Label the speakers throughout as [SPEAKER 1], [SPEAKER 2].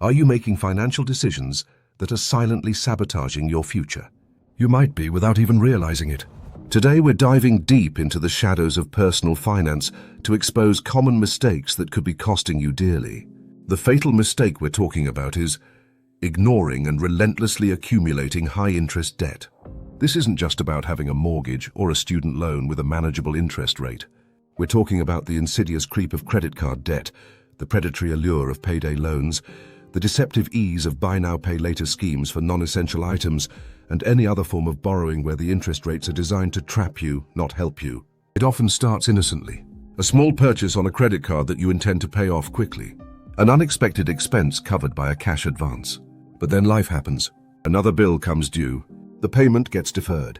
[SPEAKER 1] Are you making financial decisions that are silently sabotaging your future? You might be without even realizing it. Today we're diving deep into the shadows of personal finance to expose common mistakes that could be costing you dearly. The fatal mistake we're talking about is ignoring and relentlessly accumulating high-interest debt. This isn't just about having a mortgage or a student loan with a manageable interest rate. We're talking about the insidious creep of credit card debt, the predatory allure of payday loans, the deceptive ease of buy now pay later schemes for non-essential items, and any other form of borrowing where the interest rates are designed to trap you, not help you. It often starts innocently. A small purchase on a credit card that you intend to pay off quickly. An unexpected expense covered by a cash advance. But then life happens. Another bill comes due. The payment gets deferred.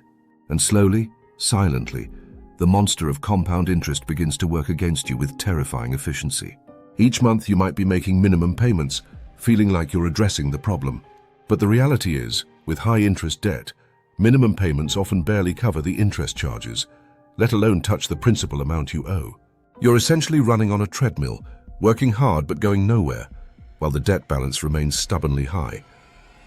[SPEAKER 1] And slowly, silently, the monster of compound interest begins to work against you with terrifying efficiency. Each month you might be making minimum payments, feeling like you're addressing the problem. But the reality is, with high-interest debt, minimum payments often barely cover the interest charges, let alone touch the principal amount you owe. You're essentially running on a treadmill, working hard but going nowhere, while the debt balance remains stubbornly high,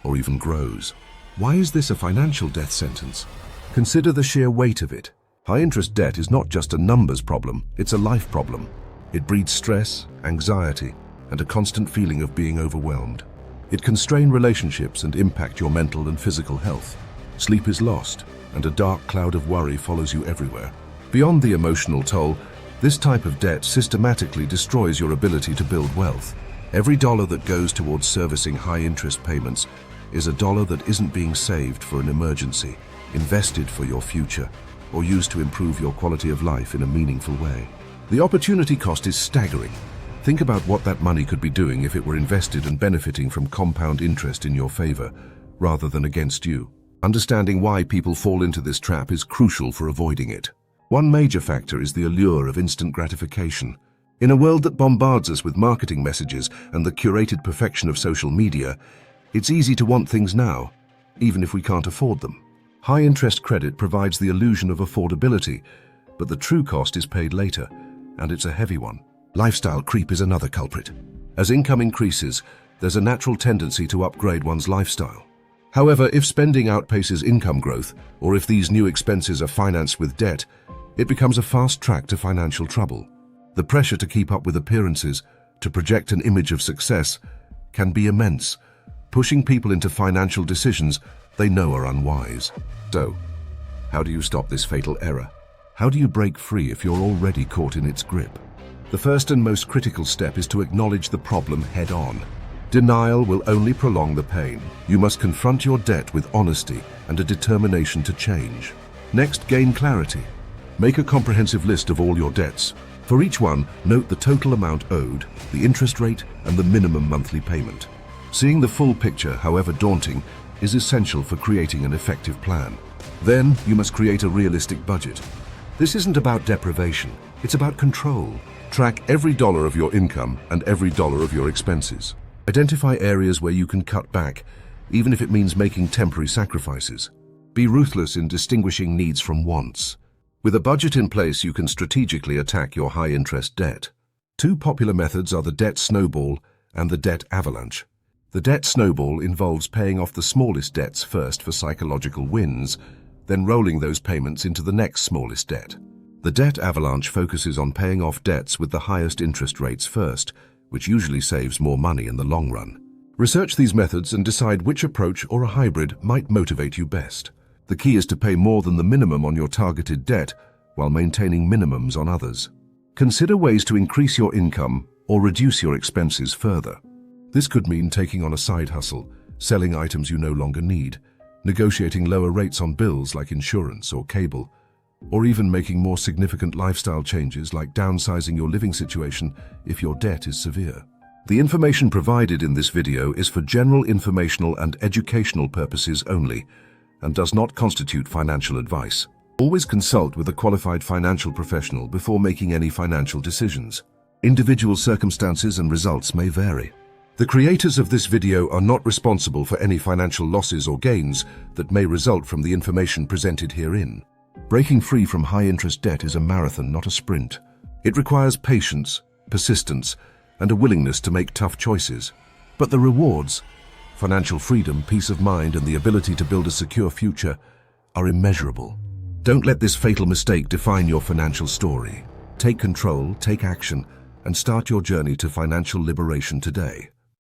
[SPEAKER 1] or even grows. Why is this a financial death sentence? Consider the sheer weight of it. High-interest debt is not just a numbers problem, it's a life problem. It breeds stress, anxiety, and a constant feeling of being overwhelmed. It can strain relationships and impact your mental and physical health. Sleep is lost, and a dark cloud of worry follows you everywhere. Beyond the emotional toll, this type of debt systematically destroys your ability to build wealth. Every dollar that goes towards servicing high-interest payments is a dollar that isn't being saved for an emergency, invested for your future, or used to improve your quality of life in a meaningful way. The opportunity cost is staggering. Think about what that money could be doing if it were invested and benefiting from compound interest in your favor, rather than against you. Understanding why people fall into this trap is crucial for avoiding it. One major factor is the allure of instant gratification. In a world that bombards us with marketing messages and the curated perfection of social media, it's easy to want things now, even if we can't afford them. High-interest credit provides the illusion of affordability, but the true cost is paid later, and it's a heavy one. Lifestyle creep is another culprit. As income increases, there's a natural tendency to upgrade one's lifestyle. However, if spending outpaces income growth, or if these new expenses are financed with debt, it becomes a fast track to financial trouble. The pressure to keep up with appearances, to project an image of success, can be immense, pushing people into financial decisions they know are unwise. So, how do you stop this fatal error? How do you break free if you're already caught in its grip? The first and most critical step is to acknowledge the problem head-on. Denial will only prolong the pain. You must confront your debt with honesty and a determination to change. Next, gain clarity. Make a comprehensive list of all your debts. For each one, note the total amount owed, the interest rate, and the minimum monthly payment. Seeing the full picture, however daunting, is essential for creating an effective plan. Then, you must create a realistic budget. This isn't about deprivation, it's about control. Track every dollar of your income and every dollar of your expenses. Identify areas where you can cut back, even if it means making temporary sacrifices. Be ruthless in distinguishing needs from wants. With a budget in place, you can strategically attack your high-interest debt. Two popular methods are the debt snowball and the debt avalanche. The debt snowball involves paying off the smallest debts first for psychological wins, then rolling those payments into the next smallest debt. The debt avalanche focuses on paying off debts with the highest interest rates first, which usually saves more money in the long run. Research these methods and decide which approach or a hybrid might motivate you best. The key is to pay more than the minimum on your targeted debt while maintaining minimums on others. Consider ways to increase your income or reduce your expenses further. This could mean taking on a side hustle, selling items you no longer need, negotiating lower rates on bills like insurance or cable, or even making more significant lifestyle changes like downsizing your living situation if your debt is severe. The information provided in this video is for general informational and educational purposes only and does not constitute financial advice. Always consult with a qualified financial professional before making any financial decisions. Individual circumstances and results may vary. The creators of this video are not responsible for any financial losses or gains that may result from the information presented herein. Breaking free from high-interest debt is a marathon, not a sprint. It requires patience, persistence, and a willingness to make tough choices. But the rewards, financial freedom, peace of mind, and the ability to build a secure future, are immeasurable. Don't let this fatal mistake define your financial story. Take control, take action, and start your journey to financial liberation today.